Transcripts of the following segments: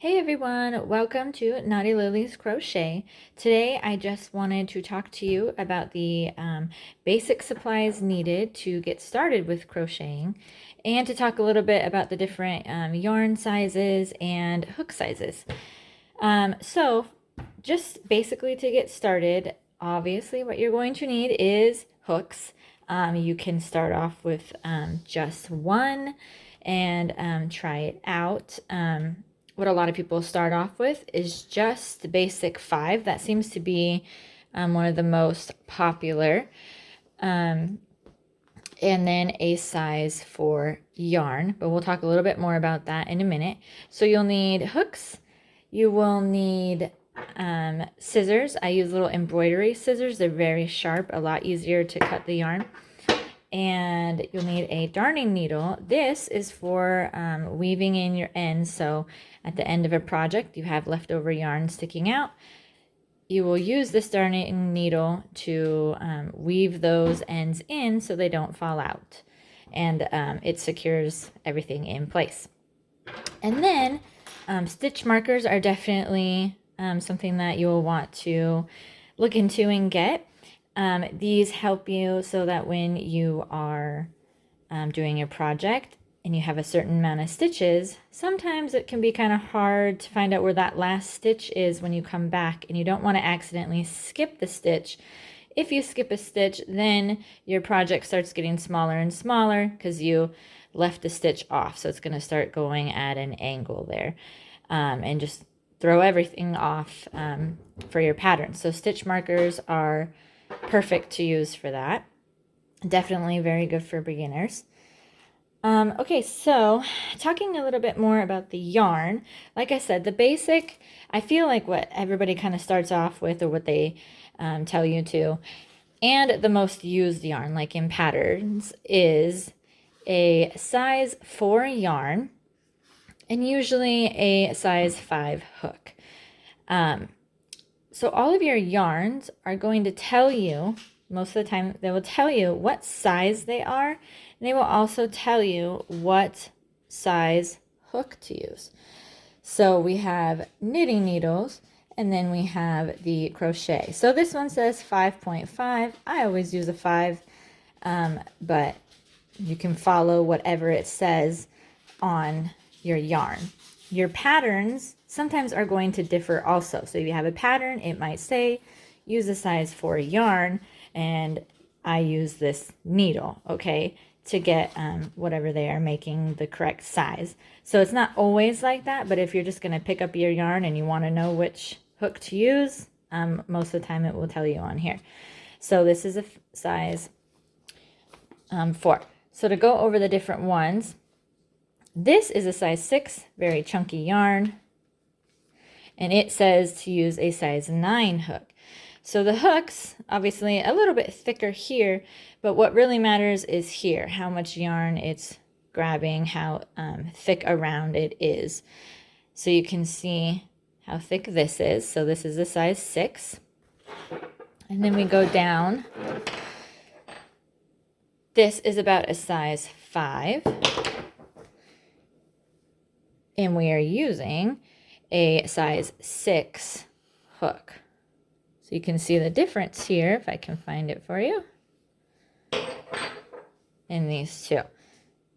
Hey everyone, welcome to Naughty Lily's Crochet. Today I just wanted to talk to you about the basic supplies needed to get started with crocheting and to talk a little bit about the different yarn sizes and hook sizes. So just basically to get started, obviously what you're going to need is hooks. You can start off with just one and try it out. What a lot of people start off with is just the basic 5. That seems to be one of the most popular. And then a size for yarn, but we'll talk a little bit more about that in a minute. So you'll need hooks. You will need scissors. I use little embroidery scissors. They're very sharp, a lot easier to cut the yarn. And you'll need a darning needle. This is for weaving in your ends. So at the end of a project, you have leftover yarn sticking out. You will use this darning needle to weave those ends in so they don't fall out. And it secures everything in place. And then stitch markers are definitely something that you will want to look into and get. These help you so that when you are doing your project and you have a certain amount of stitches, sometimes it can be kind of hard to find out where that last stitch is when you come back, and you don't want to accidentally skip the stitch. If you skip a stitch, then your project starts getting smaller and smaller because you left a stitch off. So it's going to start going at an angle there, and just throw everything off for your pattern. So stitch markers are perfect to use for that. Definitely very good for beginners. Okay, so talking a little bit more about the yarn. Like I said, the basic, I feel like what everybody kind of starts off with, or what they tell you to, and the most used yarn, like in patterns, is a size 4 yarn and usually a size 5 hook. So all of your yarns are going to tell you, most of the time, they will tell you what size they are, and they will also tell you what size hook to use. So we have knitting needles, and then we have the crochet. So this one says 5.5. I always use a 5, but you can follow whatever it says on your yarn. Your patterns sometimes are going to differ also. So if you have a pattern, it might say use a size 4 yarn, and I use this needle, okay, to get whatever they are making the correct size. So it's not always like that, but if you're just going to pick up your yarn and you want to know which hook to use, most of the time it will tell you on here. So this is a size 4. So to go over the different ones, this is a size 6, very chunky yarn, and it says to use a size 9 hook. So the hooks, obviously a little bit thicker here, but what really matters is here, how much yarn it's grabbing, how thick around it is. So you can see how thick this is. So this is a size 6. And then we go down. This is about a size 5. And we are using a size 6 hook. So you can see the difference here, if I can find it for you, in these two.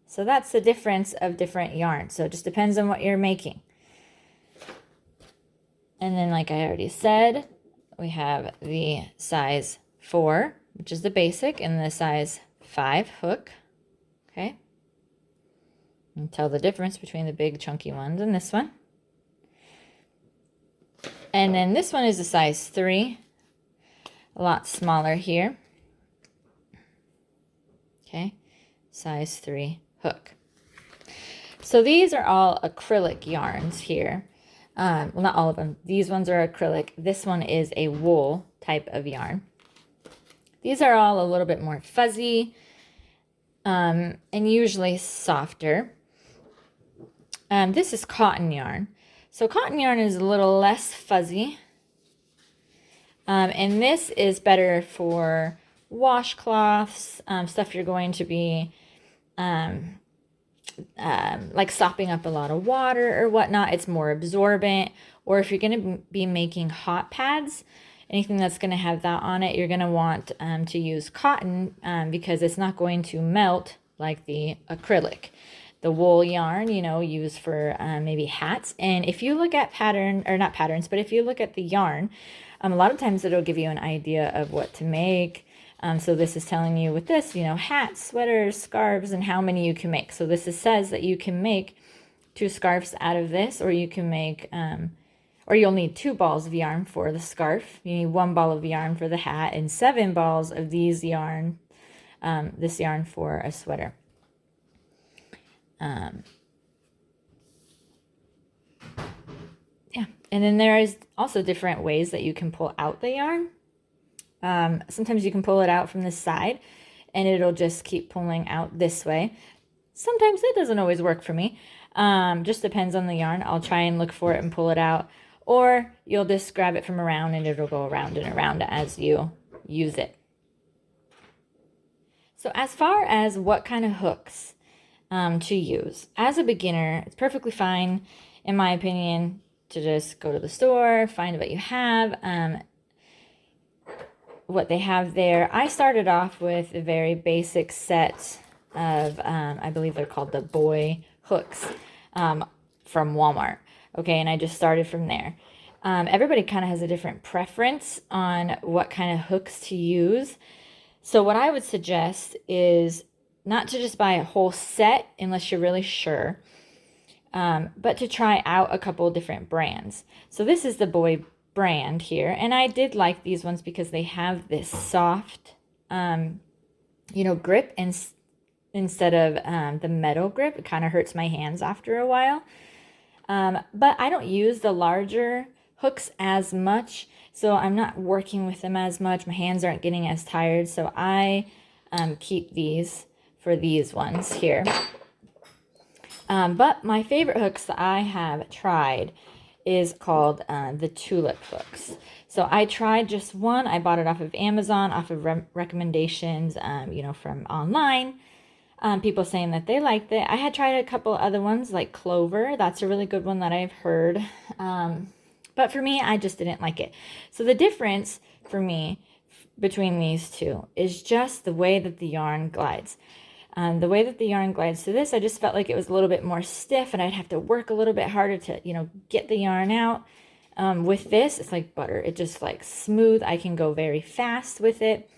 So that's the difference of different yarns. So it just depends on what you're making. And then, like I already said, we have the size 4, which is the basic, and the size 5 hook. Okay. And tell the difference between the big chunky ones and this one. And then this one is a size 3, a lot smaller here. Okay, size 3 hook. So these are all acrylic yarns here. Well, not all of them. These ones are acrylic. This one is a wool type of yarn. These are all a little bit more fuzzy and usually softer. This is cotton yarn. So cotton yarn is a little less fuzzy. And this is better for washcloths, stuff you're going to be like sopping up a lot of water or whatnot. It's more absorbent. Or if you're going to be making hot pads, anything that's going to have that on it, you're going to want to use cotton because it's not going to melt like the acrylic. The wool yarn, you know, used for maybe hats. And if you look at pattern, or not patterns, but if you look at the yarn, a lot of times it'll give you an idea of what to make. So this is telling you with this, you know, hats, sweaters, scarves, and how many you can make. So this says that you can make 2 scarves out of this, or you can make, or you'll need 2 balls of yarn for the scarf. You need 1 ball of yarn for the hat and 7 balls of these yarn, this yarn for a sweater. Yeah, and then there is also different ways that you can pull out the yarn. Sometimes you can pull it out from the side and it'll just keep pulling out this way. Sometimes that doesn't always work for me. Just depends on the yarn. I'll try and look for it and pull it out, or you'll just grab it from around and it'll go around and around as you use it. So as far as what kind of hooks to use, as a beginner, it's perfectly fine, in my opinion, to just go to the store, find what you have, what they have there. I started off with a very basic set of, I believe they're called the boy hooks from Walmart. Okay, and I just started from there. Everybody kind of has a different preference on what kind of hooks to use. So what I would suggest is not to just buy a whole set unless you're really sure, but to try out a couple of different brands. So this is the boy brand here, and I did like these ones because they have this soft, you know, grip, and instead of the metal grip. It kind of hurts my hands after a while. But I don't use the larger hooks as much, so I'm not working with them as much. My hands aren't getting as tired, so I keep these for these ones here. But my favorite hooks that I have tried is called the Tulip hooks. So I tried just one. I bought it off of Amazon, off of recommendations, you know, from online. People saying that they liked it. I had tried a couple other ones like Clover. That's a really good one that I've heard. But for me, I just didn't like it. So the difference for me between these two is just the way that the yarn glides. The way that the yarn glides to this, I just felt like it was a little bit more stiff and I'd have to work a little bit harder to, you know, get the yarn out. With this, it's like butter. It just like smooth. I can go very fast with it.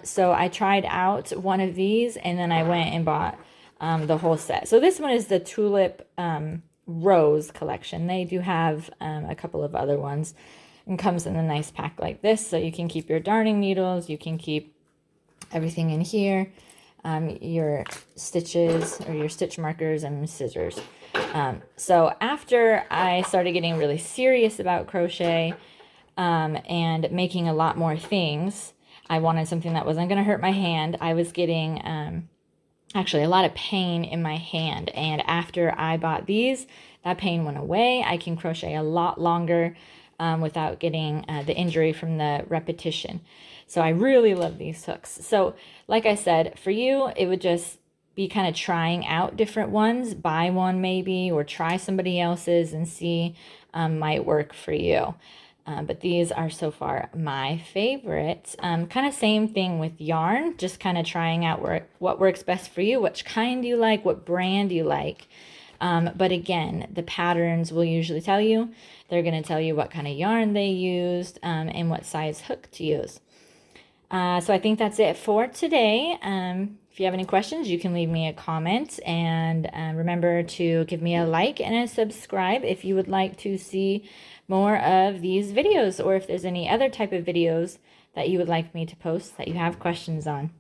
So I tried out one of these and then I went and bought the whole set. So this one is the Tulip Rose collection. They do have a couple of other ones, and comes in a nice pack like this. So you can keep your darning needles, you can keep everything in here, your stitches or your stitch markers and scissors. So after I started getting really serious about crochet and making a lot more things, I wanted something that wasn't going to hurt my hand. I was getting actually a lot of pain in my hand, and after I bought these, that pain went away. I can crochet a lot longer without getting the injury from the repetition. So I really love these hooks. So like I said, for you, it would just be kind of trying out different ones. Buy one maybe, or try somebody else's and see might work for you. But these are so far my favorites. Kind of same thing with yarn, just kind of trying out what works best for you, which kind you like, what brand you like. But again, the patterns will usually tell you. They're going to tell you what kind of yarn they used and what size hook to use. So I think that's it for today. If you have any questions, you can leave me a comment, and remember to give me a like and a subscribe if you would like to see more of these videos, or if there's any other type of videos that you would like me to post that you have questions on.